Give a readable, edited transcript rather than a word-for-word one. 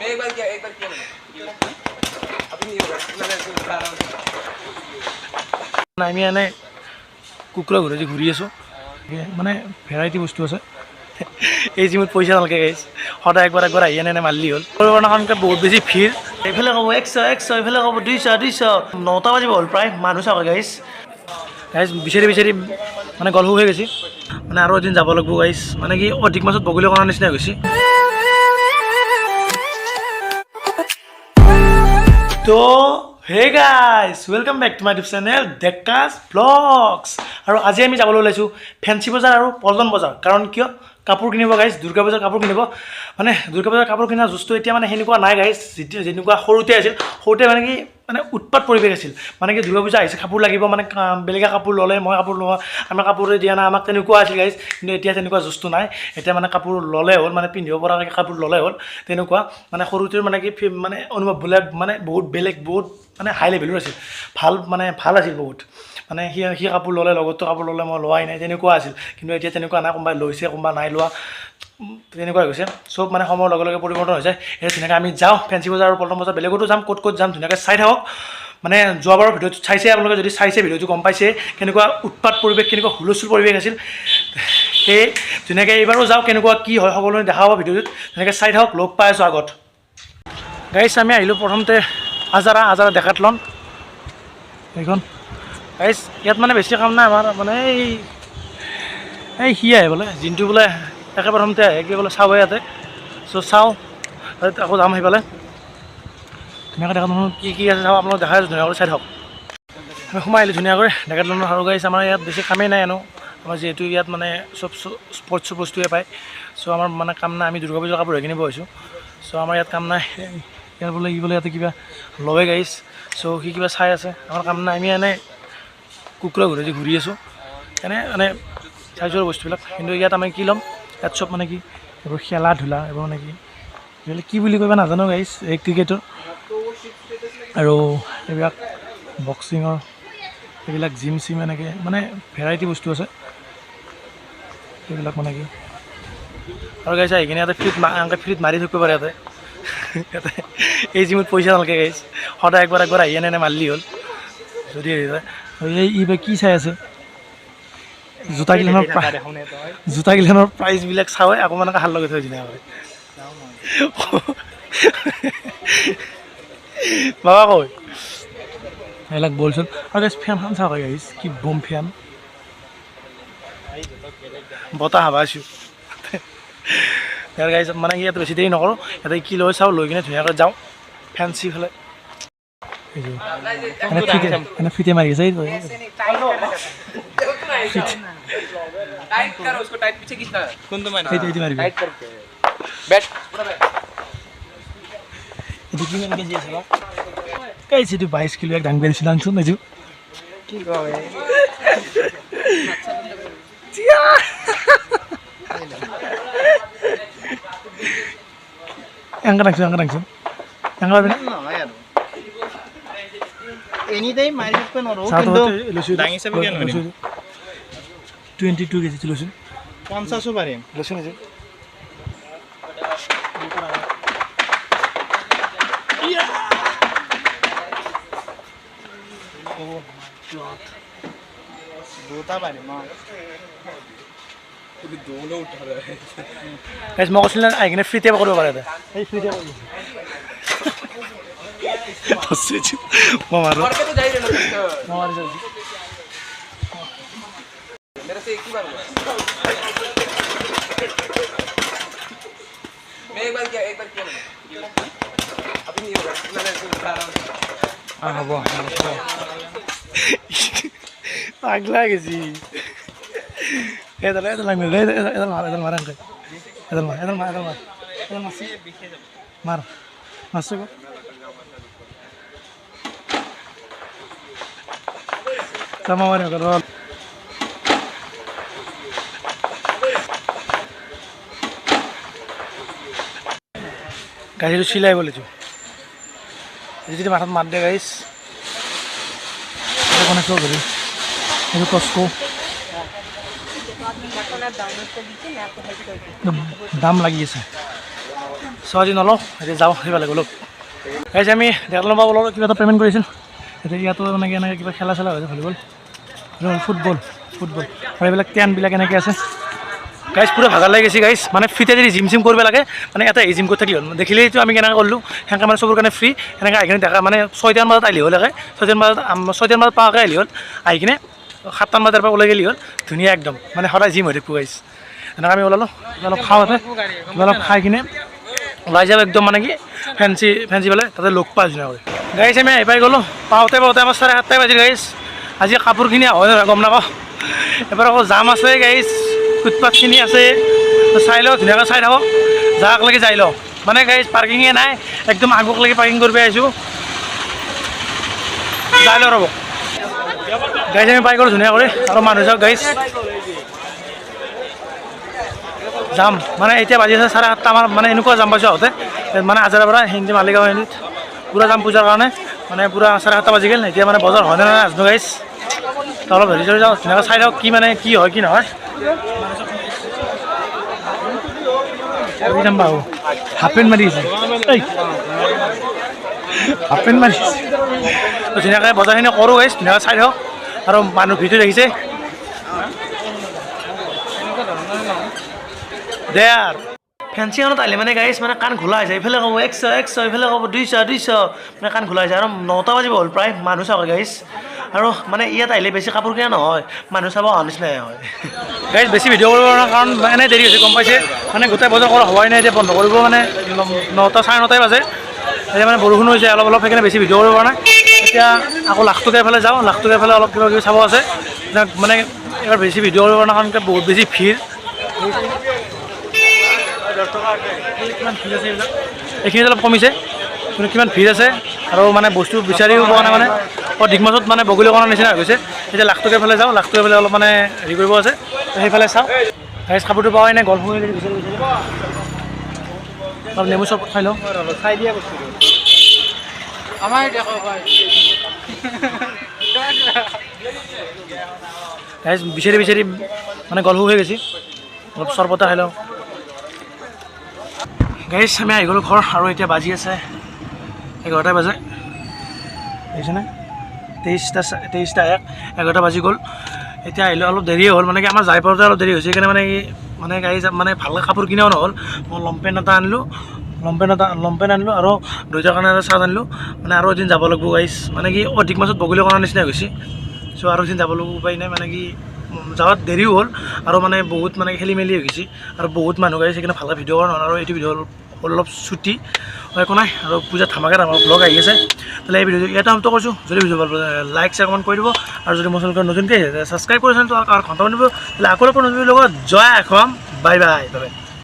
मैं एक बार किया मैंने अभी नहीं होगा আমি এনে কুকুৰা ঘূৰি আছোঁ মানে ভেৰাইটি বস্তু আছে এই জিমত পইচা নালাগে গাইছ সদায় একবাৰ আহি এনে মাৰিলি হ'ল কাৰণকে বহুত বেছি ভিৰ এইফালে ক'ব 100 এইফালে ক'ব 200 9টা বাজিব হ'ল প্ৰায় মানুহ চাব গাইছ বিচাৰি মানে গল্প হৈ গৈছে মানে আৰু এদিন যাব লাগিব গাইছ মানে কি অধিক মাছত বগলী কৰাৰ নিচিনা গৈছে তো hey guys welcome back to my YouTube channel ডেকাজ ব্লগছ আৰু আজি আমি যাবলৈ ওলাইছোঁ ফেঞ্চি বজাৰ আৰু পল্টন বজাৰ কাৰণ কিয় কাপোৰ কিনিব গাইজ দুৰ্গা পূজাৰ কাপোৰ কিনিব মানে দুৰ্গা পূজাৰ কাপোৰ কিনাৰ জুচটো এতিয়া মানে সেনেকুৱা নাই গাইজ যেনেকুৱা সৰুতে আছিল সৰুতে মানে কি মানে উৎপাত পৰিৱেশ আছিল মানে কি দুৰ্গা পূজা আহিছে কাপোৰ লাগিব মানে বেলেগে কাপোৰ ল'লে মই কাপোৰ লোৱা আমাৰ কাপোৰে দিয়া নাই আমাক তেনেকুৱা আছিল গাইজ কিন্তু এতিয়া তেনেকুৱা জুচটো নাই এতিয়া মানে কাপোৰ ল'লে হ'ল মানে পিন্ধিব পৰাকৈ কাপোৰ ল'লে হ'ল তেনেকুৱা মানে সৰুতে মানে কি মানে অনুভৱবিলাক মানে বহুত বেলেগ বহুত মানে হাই লেভেলৰ আছিল ভাল আছিল বহুত মানে সি কাপোৰ ল'লে লগতো কাপোৰ ল'লে মই লোৱাই নাই তেনেকুৱা আছিল কিন্তু এতিয়া তেনেকুৱা নাই কোনোবাই লৈছে কোনোবা নাই লোৱা তেনেকুৱা হৈ গৈছে চব মানে সময়ৰ লগে লগে পৰিৱৰ্তন হৈছে এতিয়া ধুনীয়াকৈ আমি যাওঁ ফেঞ্চি বজাৰ আৰু পল্টন বজাৰ বেলেগতো যাম ক'ত যাম ধুনীয়াকৈ চাই থাকক মানে যোৱাবাৰৰ ভিডিঅ'টো চাইছে আপোনালোকে যদি চাইছে ভিডিঅ'টো গম পাইছে কেনেকুৱা উৎপাত পৰিৱেশ কেনেকুৱা হুলস্থুল পৰিৱেশ আছিল সেই ধুনীয়াকৈ এইবাৰো যাওঁ কেনেকুৱা কি হয় সকলোৱে দেখা পাব ভিডিঅ'টোত ধুনীয়াকৈ চাই থাকক লগ পাই আছোঁ আগত গাইছ আমি আহিলোঁ প্ৰথমতে আজাৰা ডেকাথলন এইখন গাইছ ইয়াত মানে বেছি কাম নাই আমাৰ মানে এই সি আহে বোলে জিনটো বোলে একে প্ৰথমতে আহে কি বোলে চাব ইয়াতে চ' চাওঁ আকৌ যাম সেইফালে ধুনীয়াকৈ ডেকাথলনত কি আছে চাওঁ আপোনালোক দেখাই আছোঁ ধুনীয়াকৈ চাই থাকক আমি সোমাই আহিলোঁ ধুনীয়াকৈ ডেকাথলনৰ আৰু গাইছ আমাৰ ইয়াত বেছি কামেই নাই আনো আমাৰ যিহেতু ইয়াত মানে চব স্পৰ্টছৰ বস্তুৱে পায় চ' আমাৰ মানে কাম নাই আমি দুৰ্গা পূজাৰ কাপোৰ কিনিব আহিছোঁ চ' আমাৰ ইয়াত কাম নাই ইয়াৰ বোলে ইয়াতে কিবা লয় গাইছ চ' সি কিবা চাই আছে আমাৰ কাম নাই আমি এনে কুকুৰা ঘূৰি আছোঁ মানে চাইছোঁ বস্তুবিলাক কিন্তু ইয়াত আমি কি ল'ম ইয়াত চব মানে কি এইবোৰ খেলা ধূলা এইবোৰ মানে কি বুলি কয় নাজানো গাইছ এই ক্ৰিকেটৰ আৰু এইবিলাক বক্সিঙৰ এইবিলাক জিম এনেকৈ মানে ভেৰাইটি বস্তু আছে সেইবিলাক মানে কি আৰু গাইছ আহি কিনে ইয়াতে ফ্ৰীত মাৰি থাকিব পাৰে ইয়াতে এই জিমত পইচা নালাগে গাইছ সদায় একবাৰ আহি এনে মাৰিলি হ'ল যদি হেৰি যায় এই কি চাই আছে জোতাগিলানৰ প্ৰাইচবিলাক চাই আকৌ মানে ভাল লগাই থৈ ধুনীয়াকৈ বাবা কৈ এইবিলাক বলচোন আৰু গাইছ ফেনখন চাওক গাইছ কি বম ফেন বতাহ হাৱা আছোঁ ইয়াৰ গাইছ মানে কি ইয়াত বেছি দেৰি নকৰোঁ ইয়াতে কি লৈ চাওঁ লৈ কিনে ধুনীয়াকৈ যাওঁ ফেঞ্চি ফালে ফিতে মাৰি আছে टाइट करो उसको टाइट पीछे खींचना कौन तो मार टाइट करके बैठ এইটো কি মানে কেজি আছে বা কাইছে এইটো 22 কিলো এক ডাঙৰ বেছি ডাঙৰ নেজু কি কয় চিয়া এঙ্গা ডাঙছো এঙ্গা বিনা নহয় আৰু এনি টাইম মাৰি দিব নৰো কিন্তু ডাঙি চাবি কেন 22 কেজি লৈছো 50 পাৰিম লৈছো নেকি দুটা পাৰিম दोनों उठा रहा है गाइस मैं कुछ आइ किने फ्रीते কৰিব পাৰে তে এই ফ্ৰীতে কৰিব বসেছি মামাरो करके तो जाई रे मामारो जल्दी मेरे से एक ही बार मैं एक बार किया मैंने अभी नहीं होगा मैं उठा रहा हूं হব আগলা গেছি এদাল লাগবে এদাল মার আঙ্কে এদাল মার মার মারছে গো তামা মারে গো গাড়িটো চিলাই বলেছো যদি মাথাত মার দে গাইছ ওখানে কেউ করি এই কসকো দাম লাগি আছে চ' আজি নলওঁ এতিয়া যাওঁ সেইফালে গ'লোঁ গাইজ আমি ডেকালৰ পৰা ওলালোঁ কিবা এটা পে'মেণ্ট কৰিছিল এতিয়া ইয়াতো এনেকৈ এনেকৈ কিবা খেলা চেলা হৈছে ভলীবল ফুটবল আৰু এইবিলাক টেণ্টবিলাক এনেকৈ আছে গাইজ পুৰা ভাগাৰ লাগি গৈছে গাইজ মানে ফ্ৰীতে যদি জিম চিম কৰিব লাগে মানে এটা জিম কৰি থাকিলে হ'ল দেখিলেইতো আমি কেনেকৈ কৰিলোঁ সেনেকৈ মানে চবৰ কাৰণে ফ্ৰী সেনেকৈ আহি কিনে দেখা মানে 6টামান বজাত আহিলে হ'ল লাগে 6টামান বজাত পাৱাকৈ আহিলে হ'ল আহি কিনে 7টামান বজাৰ পৰা ওলাই গ'লি হ'ল ধুনীয়া একদম মানে সদায় জিম হৈ থাকিব গাইজ এনেকৈ আমি ওলালোঁ অলপ খাওঁ অলপ খাই কিনে ওলাই যাওঁ একদম মানে কি ফেঞ্চি পালে তাতে লগ পাই ধুনীয়াকৈ গাইজ আমি আহি পাই গ'লোঁ পাওঁতে আমাৰ 7:30 বাজিল গাইজ আজি কাপোৰখিনি হয় নহয় গম নাপাওঁ এবাৰ আকৌ জাম আছে গাইজ ফুটপাথখিনি আছে চাই লওঁ ধুনীয়াকৈ চাই থাকক যাকলৈকে যাই লওঁ মানে গাইজ পাৰ্কিঙে নাই একদম আগকলৈকে পাৰ্কিং কৰিব আহিছোঁ যাই লওঁ ৰ'ব গাইজ আমি পাই গ'লোঁ ধুনীয়া কৰি আৰু মানুহ চাওক গাইজ যাম মানে এতিয়া বাজি আছে 7:30 আমাৰ মানে এনেকুৱা যাম পাইছোঁ আহোঁতে মানে আজাৰৰ পৰা হিন্দী মালিগাঁও হিন্দীত পূৰা যাম পূজাৰ কাৰণে মানে পূৰা 7:30 বাজি গ'ল এতিয়া মানে বজাৰ হয় নে নহয় নাজানো গাইজ অলপ হেৰি চলি যাওঁ ধুনীয়াকৈ চাই লওক কি মানে কি হয় কি নহয় হাফ পেণ্ট মাৰি আছে হাফ পেণ্ট মাৰি ধুনীয়াকৈ বজাৰখিনি কৰোঁ গাইজ ধুনীয়াকৈ চাই থাকক আৰু মানুহ ভিডিঅ' দেখিছে দে আৰু ফেঞ্চিখনত আহিলে মানে গাইজ মানে কাণ খোলা হৈছে এইফালে ক'ব 100 এইফালে ক'ব 200 মানে কাণ খোলা হৈছে আৰু 9টা বাজিব হ'ল প্ৰায় মানুহ চাব গাইজ আৰু মানে ইয়াত আহিলে বেছি কাপোৰ কিনা নহয় মানুহ চাব অহা নিচিনাই হয় গাইজ বেছি ভিডিঅ' কৰিব নোৱাৰা কাৰণ এনেই দেৰি হৈছে গম পাইছে মানে গোটেই বজাৰ কৰা হোৱাই নাই এতিয়া বন্ধ কৰিব মানে 9টা 9:30 বাজে এতিয়া মানে বৰষুণ হৈছে অলপ সেইকাৰণে বেছি ভিডিঅ' কৰিব পৰা নাই এতিয়া আকৌ লাখটকীয়া ফালে যাওঁ লাখটকীয়া ফালে অলপ কিবা কিবি চাব আছে মানে এইবাৰ বেছি ভিডিঅ' কৰিব পৰা নাই কাৰণ বহুত বেছি ভিৰ কিমান ভিৰ আছে এইবিলাক এইখিনিত অলপ কমিছে কিন্তু কিমান ভিৰ আছে আৰু মানে বস্তু বিচাৰিও পোৱা নাই মানে অধিক মাজত মানে বগলী কৰাৰ নিচিনা হৈ গৈছে এতিয়া লাখটকীয়া ফালে যাওঁ লাখটকীয়া ফালে অলপ মানে হেৰি কৰিব আছে সেইফালে চাওঁ গাইজ কাপোৰটো পোৱাই নাই গল্ফ বিচাৰি অলপ নেমু চৰবত খাই লওঁ চাই দিয়া বস্তু আমাৰ গাইজ বিচাৰি মানে গল্ফ হৈ গৈছে অলপ চৰবত খাই লওঁ গাইজ আমি আহি গ'লোঁ ঘৰ আৰু এতিয়া বাজি আছে 11টা বাজে দেখিছেনে 23:01 বাজি গ'ল এতিয়া আহিলোঁ অলপ দেৰিয়ে হ'ল মানে কি আমাৰ যাই পাওঁতে অলপ দেৰি হৈছে সেইকাৰণে মানে কি মানে গাইজ মানে ভালকৈ কাপোৰ কিনাও নহ'ল মই লংপেণ্ট আনিলোঁ আৰু দুইটাৰ কাৰণে এটা চাৰ্ট আনিলোঁ মানে আৰু এদিন যাব লাগিব গাইজ মানে কি অধিক মাছত বগলী কৰাৰ নিচিনা গৈছে চ' আৰু এদিন যাব লাগিব উপায় নাই মানে কি যাৱাত দেৰিও হ'ল আৰু মানে বহুত মানে খেলি মেলি হৈ গৈছে আৰু বহুত মানুহ গাইছে সেইকাৰণে ভালকৈ ভিডিঅ' কৰা নহ'ল আৰু এইটো ভিডিঅ' অলপ ছুটি একো নাই আৰু পূজা ধামাকাত আমাৰ ব্লগ আহি আছে তাহলে এই ভিডিঅ'টো ইয়াতে সমাপ্ত কৰিছোঁ যদি ভিডিঅ' ভাল পালে লাইক শ্বেয়াৰ কমেণ্ট কৰি দিব আৰু যদি মোৰ চেনেলখন নতুনকৈ ছাবস্ক্ৰাইব কৰিছে আৰু ঘণ্টা দিব তাহলে আকৌ নতুন লগত জয় অসম বাই